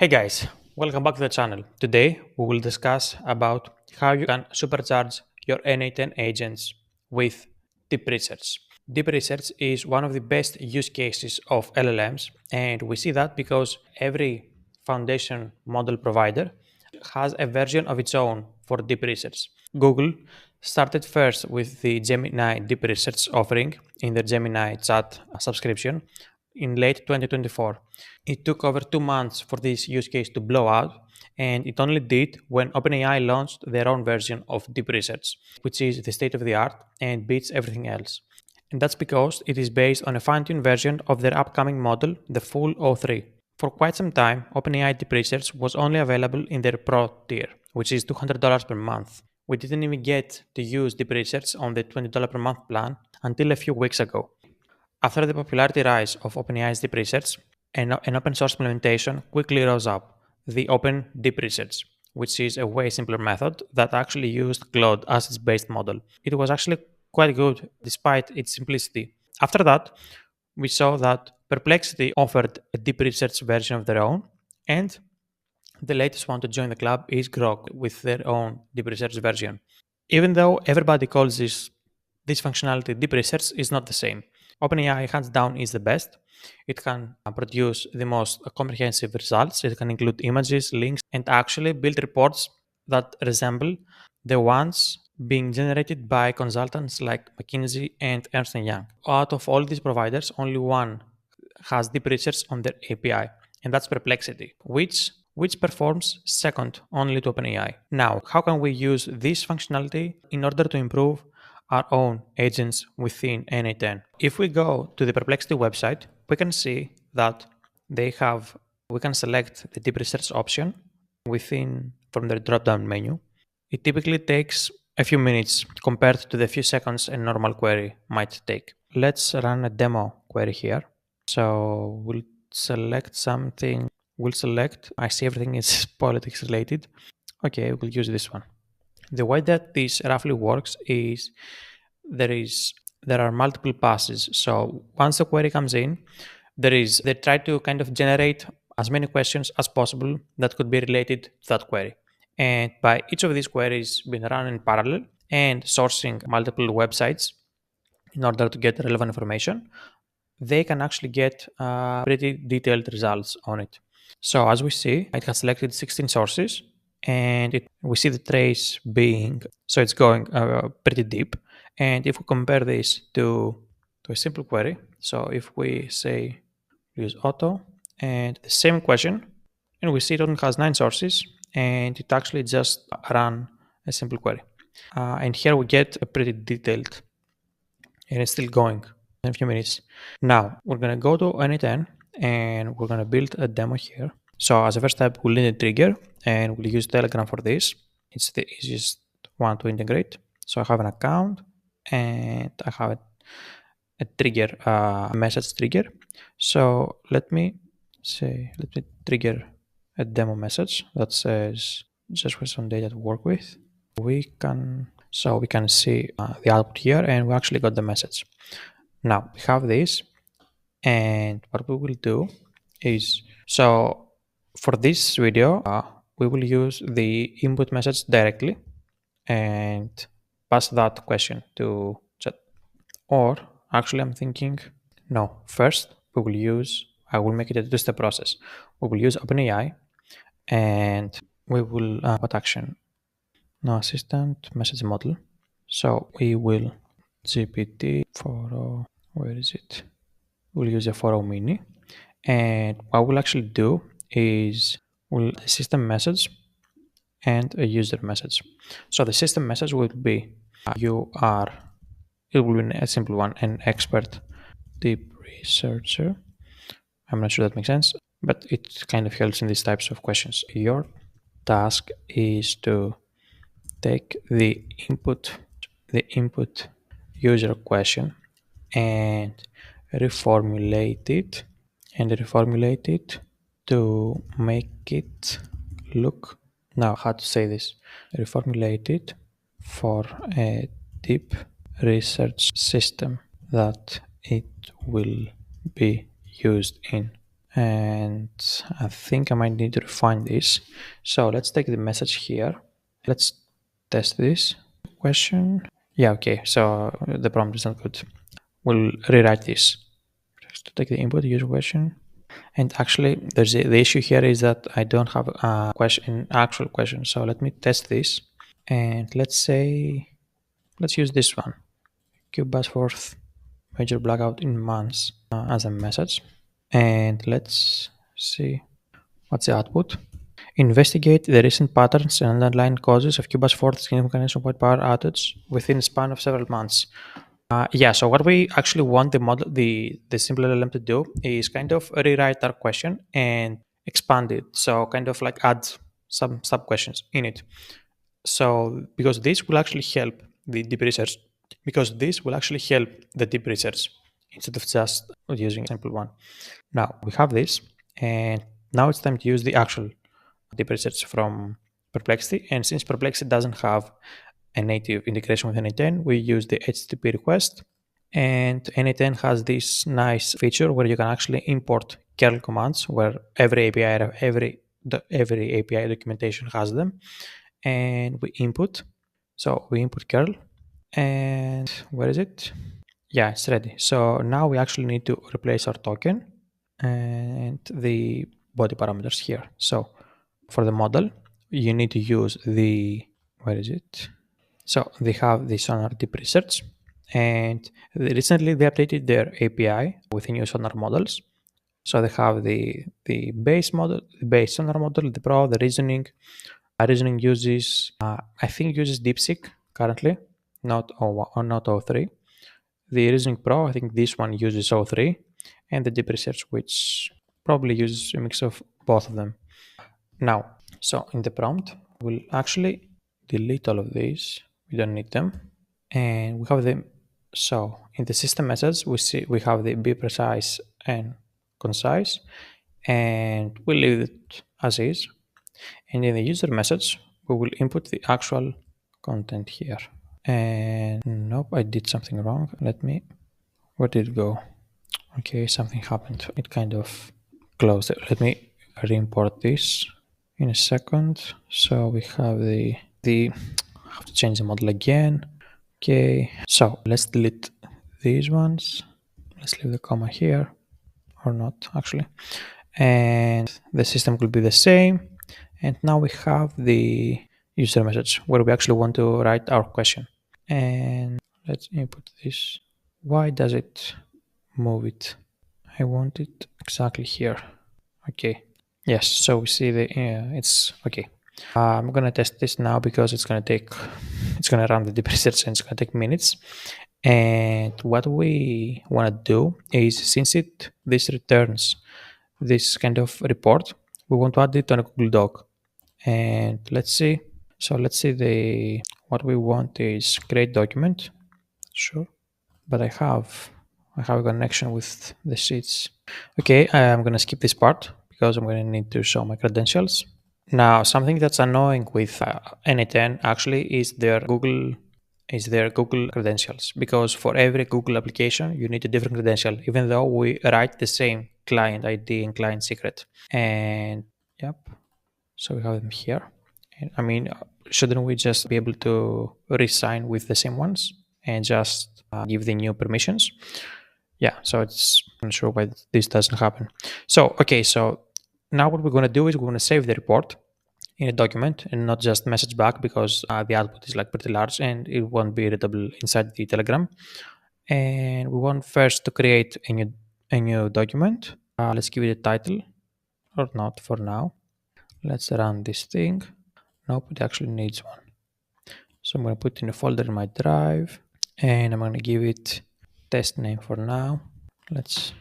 Hey guys, welcome back to the channel. Today we will discuss about how you can supercharge your N8N agents with deep research. Deep research is one of the best use cases of LLMs, and we see that because every foundation model provider has a version of its own for deep research. Google started first with the Gemini Deep Research offering in the Gemini Chat subscription in late 2024. It took over 2 months for this use case to blow out, and it only did when OpenAI launched their own version of Deep Research, which is the state of the art and beats everything else. And that's because it is based on a fine tuned version of their upcoming model, the full O3. For quite some time, OpenAI Deep Research was only available in their Pro tier, which is $200 per month. We didn't even get to use Deep Research on the $20 per month plan until a few weeks ago. After the popularity rise of OpenAI's Deep Research, an open source implementation quickly rose up, the Open Deep Research, which is a way simpler method that actually used Claude as its base model. It was actually quite good despite its simplicity. After that, we saw that Perplexity offered a deep research version of their own, and the latest one to join the club is Grok with their own deep research version. Even though everybody calls this functionality deep research, is not the same. OpenAI, hands down, is the best. It can produce the most comprehensive results. It can include images, links, and actually build reports that resemble the ones being generated by consultants like McKinsey and Ernst& Young. Out of all these providers, only one has deep research on their API, and that's Perplexity, which performs second only to OpenAI. Now, how can we use this functionality in order to improve our own agents within N8N? If we go to the Perplexity website, we can see that we can select the deep research option from their drop-down menu. It typically takes a few minutes compared to the few seconds a normal query might take. Let's run a demo query here. So we'll select something. I see everything is politics related. Okay, we'll use this one. The way that this roughly works is there are multiple passes. So once the query comes in, they try to kind of generate as many questions as possible that could be related to that query. And by each of these queries being run in parallel and sourcing multiple websites in order to get relevant information, they can actually get pretty detailed results on it. So as we see, it has selected 16 sources, and we see the trace being, so it's going pretty deep. And if we compare this to a simple query, so if we say use auto and the same question, and we see it only has 9 sources, and it actually just ran a simple query. And here we get a pretty detailed, and it's still going in a few minutes. Now we're gonna go to N8N and we're gonna build a demo here. So as a first step, we'll need a trigger, and we'll use Telegram for this. It's the easiest one to integrate. So I have an account, and I have a trigger, message trigger. So let me trigger a demo message that says just with some data to work with. We can see the output here, and we actually got the message. Now we have this, and what we will do is, so for this video, we will use the input message directly and pass that question to chat. Or actually, I'm thinking, no, first I will make it a two-step process. We will use OpenAI, and we will what action? No assistant message model. So we will GPT 4.0, where is it? We'll use a 4.0 mini, and what we'll actually do is we'll system message and a user message. So the system message will be it will be a simple one, an expert deep researcher. I'm not sure that makes sense, but it kind of helps in these types of questions. Your task is to take the input user question and reformulate it to make it look, now how to say this, reformulate it for a deep research system that it will be used in. and I think I might need to refine this. So let's take the message here. Let's test this question. Yeah, okay, so the prompt is not good. We'll rewrite this. Just to take the input user question. And actually, the issue here is that I don't have a question, actual question. So let me test this. And let's use this one. Cuba's fourth major blackout in months as a message. And let's see what's the output. Investigate the recent patterns and underlying causes of Cuba's fourth significant nationwide power outage within a span of several months. Yeah, so what we actually want the simple LLM to do is kind of rewrite our question and expand it. So kind of like add some sub questions in it. So because this will actually help the deep research, instead of just using a simple one. Now we have this, and now it's time to use the actual deep research from Perplexity. And since Perplexity doesn't have a native integration with N8N, we use the HTTP request. And N8N has this nice feature where you can actually import curl commands, where every API documentation has them, and we input. So we input curl, and where is it? Yeah, it's ready. So now we actually need to replace our token and the body parameters here. So for the model, you need to use the, where is it? So they have the Sonar Deep Research, and recently they updated their API with new Sonar models. So they have the base model, the base Sonar model, the Pro, the reasoning. Reasoning uses, I think uses DeepSeek currently, not O3. The Reasoning Pro, I think this one uses O3, and the Deep Research, which probably uses a mix of both of them. Now, so in the prompt, we'll actually delete all of these. We don't need them. And we have the, so in the system message, we have the be precise and concise, and we'll leave it as is. And in the user message, we will input the actual content here. And nope, I did something wrong. Where did it go? Okay, something happened. It kind of closed it. Let me re-import this in a second. So we have I have to change the model again. Okay, so let's delete these ones. Let's leave the comma here, or not actually. And the system will be the same. And now we have the user message where we actually want to write our question. And let's input this. Why does it move it? I want it exactly here. Okay. Yes, so we see it's okay. I'm gonna test this now because it's gonna run the deep research and it's gonna take minutes. And what we wanna do is, since this returns this kind of report, we want to add it on a Google Doc. And let's see. So let's see what we want is create document. Sure. But I have a connection with the sheets. Okay, I'm gonna skip this part because I'm gonna need to show my credentials. Now, something that's annoying with N8N actually is their Google credentials, because for every Google application you need a different credential, even though we write the same client ID and client secret. And yep, so we have them here. And I mean, shouldn't we just be able to re-sign with the same ones and just give the new permissions? Yeah, so I'm not sure why this doesn't happen. So, okay, so now what we're going to do is we're going to save the report in a document and not just message back, because the output is like pretty large and it won't be readable inside the Telegram. And we want first to create a new document. Let's give it a title, or not for now. Let's run this thing. Nope, it actually needs one. So I'm going to put it in a folder in my drive, and I'm going to give it test name for now. Let's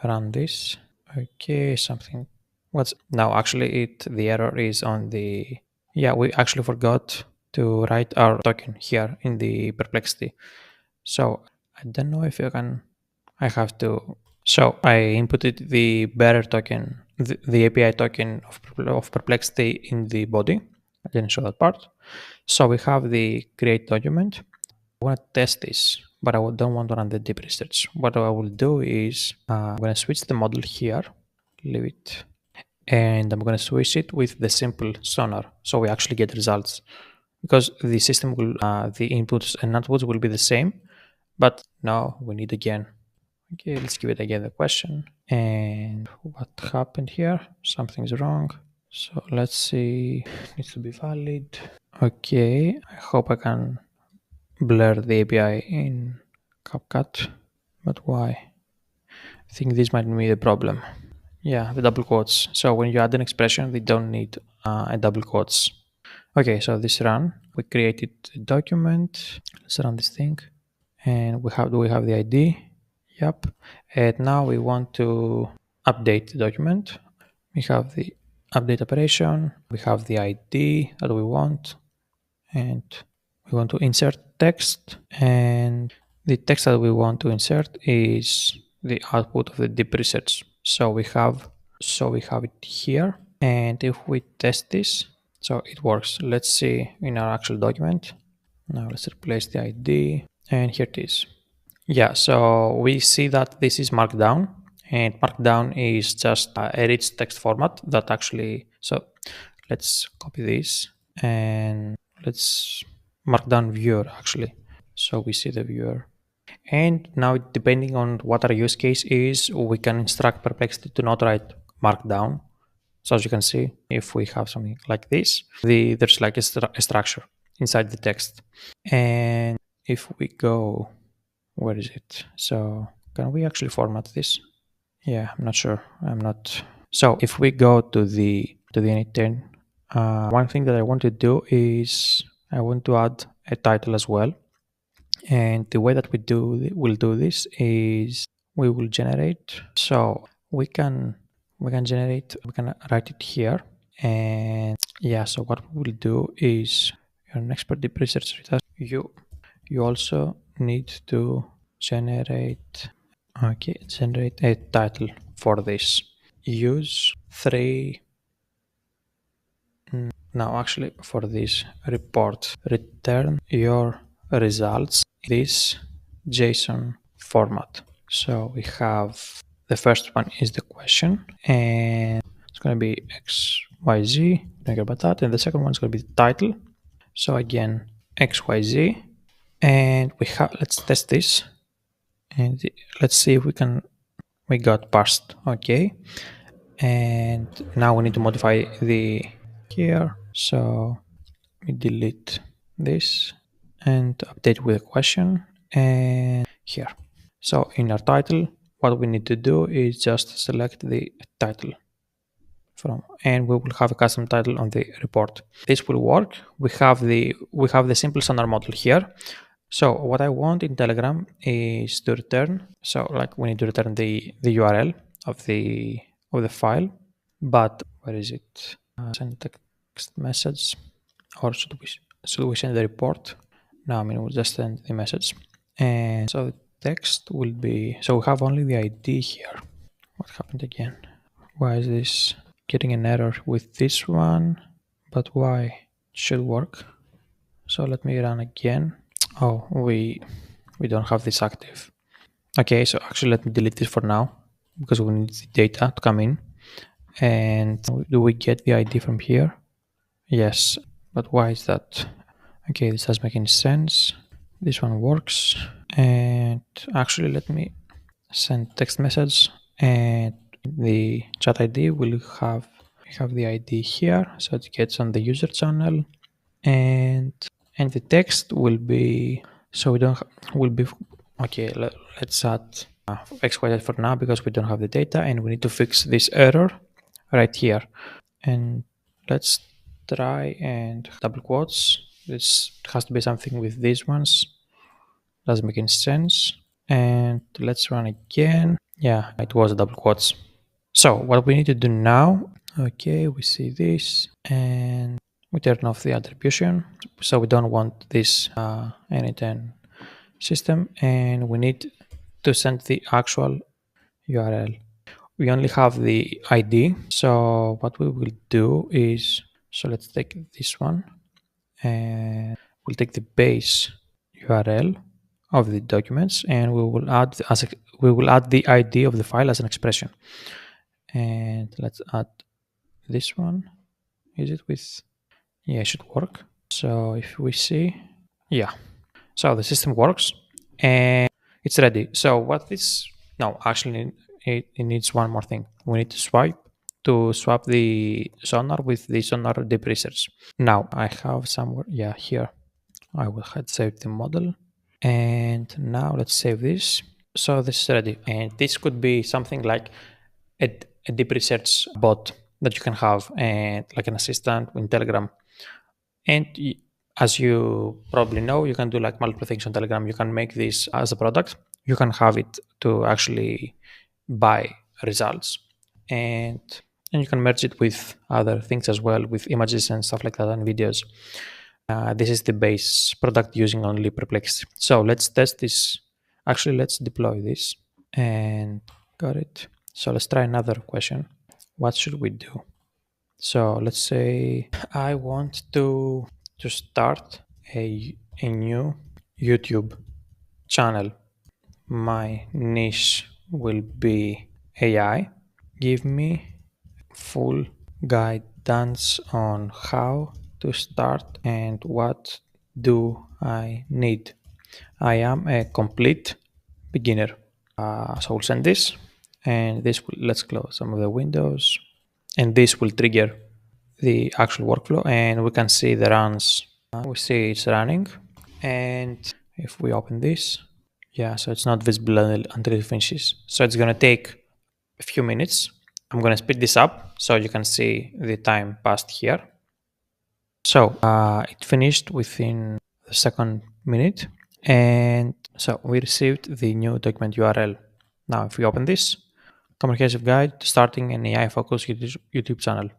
run this. Okay, something. What's now? Actually, the error is on the. Yeah, we actually forgot to write our token here in the Perplexity. So I don't know if you can. I have to. So I inputted the bearer token, the API token of Perplexity in the body. I didn't show that part. So we have the create document. I want to test this, but I don't want to run the deep research. What I will do is I'm going to switch the model here. leave it. And I'm going to switch it with the simple sonar so we actually get results, because the system will the inputs and outputs will be the same, but now we need again. Okay, let's give it again the question. And what happened here? Something's wrong. So let's see. It needs to be valid. Okay, I hope I can blur the API in CapCut. But why? I think this might be the problem. Yeah, the double quotes. So when you add an expression, they don't need a double quotes. Okay, so this run, we created a document. Let's run this thing. And do we have the ID? Yep. And now we want to update the document. We have the update operation. We have the ID that we want. And we want to insert text. And the text that we want to insert is the output of the deep research. So we have it here. And if we test this, so it works. Let's see in our actual document. Now let's replace the ID. And here it is. Yeah, so we see that this is Markdown, and Markdown is just a rich text format that actually, so let's copy this and let's Markdown viewer actually. So we see the viewer. And now depending on what our use case is, we can instruct Perplexity to not write Markdown. So as you can see, if we have something like this, there's like a structure inside the text. And if we go, where is it? So can we actually format this? Yeah, I'm not sure. So if we go to the N8N, one thing that I want to do is I want to add a title as well. And the way that we'll do this is we will generate. So we can write it here. And yeah, so what we will do is you're an expert deep research. You also need to generate a title for this. Use 3. Now actually for this report, return your results in this JSON format. So we have the first one is the question, and it's going to be XYZ, don't care about that. And the second one is going to be the title. So again, XYZ. And let's test this, and let's see if we got parsed. Okay, and now we need to modify the here. So we delete this and update with a question, and here. So in our title, what we need to do is just select the title and we will have a custom title on the report. This will work. We have the simple standard model here. So what I want in Telegram is to return. So like we need to return the URL of the file. But where is it? Send text message, or should we send the report? No, I mean we'll just send the message. And so the text will be. So we have only the ID here. What happened again? Why is this getting an error with this one? But why? It should work. So let me run again. Oh, we don't have this active. Okay, so actually let me delete this for now because we need the data to come in. And do we get the ID from here? Yes, but why is that? Okay, this doesn't make any sense. This one works. And actually let me send text message, and the chat ID will have the ID here, so it gets on the user channel, and the text will be, so we don't will be okay. Let's add XYZ for now because we don't have the data, and we need to fix this error right here. And let's try and double quotes. This has to be something with these ones. Doesn't make any sense. And let's run again. Yeah, it was double quotes. So what we need to do now, okay, we see this and we turn off the attribution. So we don't want this N8N system, and we need to send the actual URL. We only have the ID. So what we will do is, so let's take this one and we'll take the base URL of the documents, and we will add the ID of the file as an expression. And let's add this one. Is it with? Yeah, it should work. So if we see, yeah, so the system works and it's ready. So what this? No, actually, it needs one more thing. We need to swap the sonar with the sonar deep research. Now I have somewhere, yeah, here. I will have saved the model, and now let's save this. So this is ready, and this could be something like a, a deep research bot that you can have, and like an assistant in Telegram. And as you probably know, you can do like multiple things on Telegram. You can make this as a product. You can have it to actually buy results, and you can merge it with other things as well, with images and stuff like that, and videos. This is the base product using only Perplexity. So let's test this. Actually, let's deploy this and got it. So let's try another question. What should we do? So let's say I want to start a new YouTube channel. My niche will be AI. Give me full guidance on how to start and what do I need. I am a complete beginner. So we'll send this, and this will, let's close some of the windows, and this will trigger the actual workflow, and we can see the runs. We see it's running, and if we open this, yeah, so it's not visible until it finishes. So it's gonna take a few minutes. I'm gonna speed this up so you can see the time passed here. So it finished within the second minute, and so we received the new document URL. Now, if we open this, comprehensive guide to starting an AI-focused YouTube channel.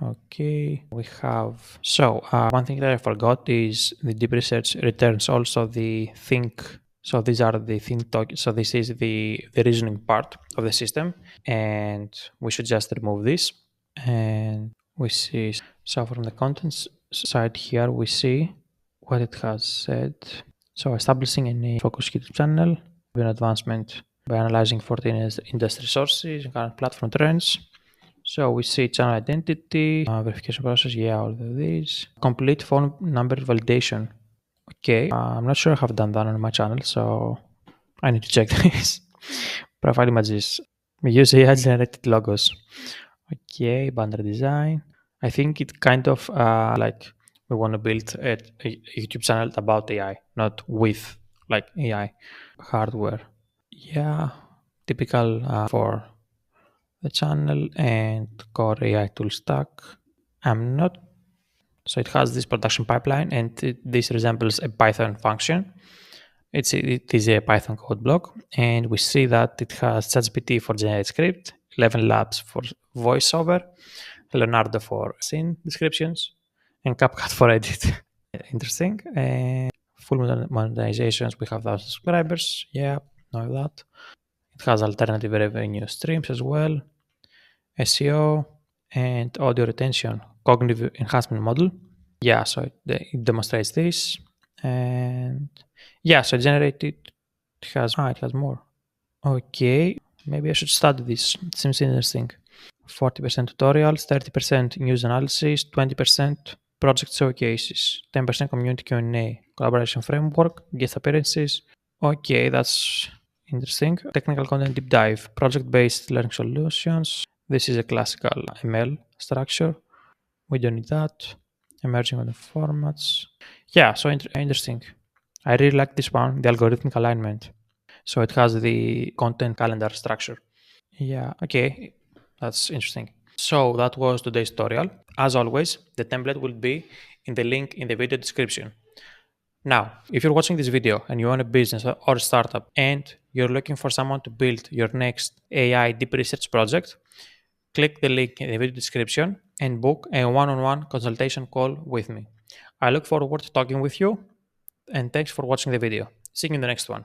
Okay, we have. So one thing that I forgot is the deep research returns also the think. So these are the think tokens. So this is the reasoning part of the system, and we should just remove this. And we see. So from the contents side here, we see what it has said. So establishing a focused YouTube channel, an advancement by analyzing 14 industry sources and current platform trends. So we see channel identity, verification process, yeah, all of these. Complete phone number validation. Okay, I'm not sure I have done that on my channel, so I need to check this. Profile images. We use AI generated logos. Okay, banner design. I think it kind of like we want to build a YouTube channel about AI, not with like AI hardware. Yeah, typical for the channel and core AI tool stack. I'm not. So it has this production pipeline, and this resembles a Python function. It is a Python code block, and we see that it has ChatGPT for generated script, 11 labs for voiceover, Leonardo for scene descriptions, and CapCut for edit. Interesting. And full monetizations, we have 1,000 subscribers. Yeah, know that. It has alternative revenue streams as well, SEO, and audio retention, cognitive enhancement model. Yeah, so it demonstrates this, and yeah, so generated. It has more. Okay, maybe I should study this. It seems interesting. 40% tutorials, 30% news analysis, 20% project showcases, 10% community Q&A, collaboration framework, guest appearances. Okay, that's interesting. Technical content deep dive, project-based learning solutions. This is a classical ML structure. We don't need that. Emerging on the formats. Yeah, so interesting. I really like this one, the algorithmic alignment. So it has the content calendar structure. Yeah, okay, that's interesting. So that was today's tutorial. As always, the template will be in the link in the video description. Now, if you're watching this video and you own a business or a startup and you're looking for someone to build your next AI deep research project, click the link in the video description and book a one-on-one consultation call with me. I look forward to talking with you, and thanks for watching the video. See you in the next one.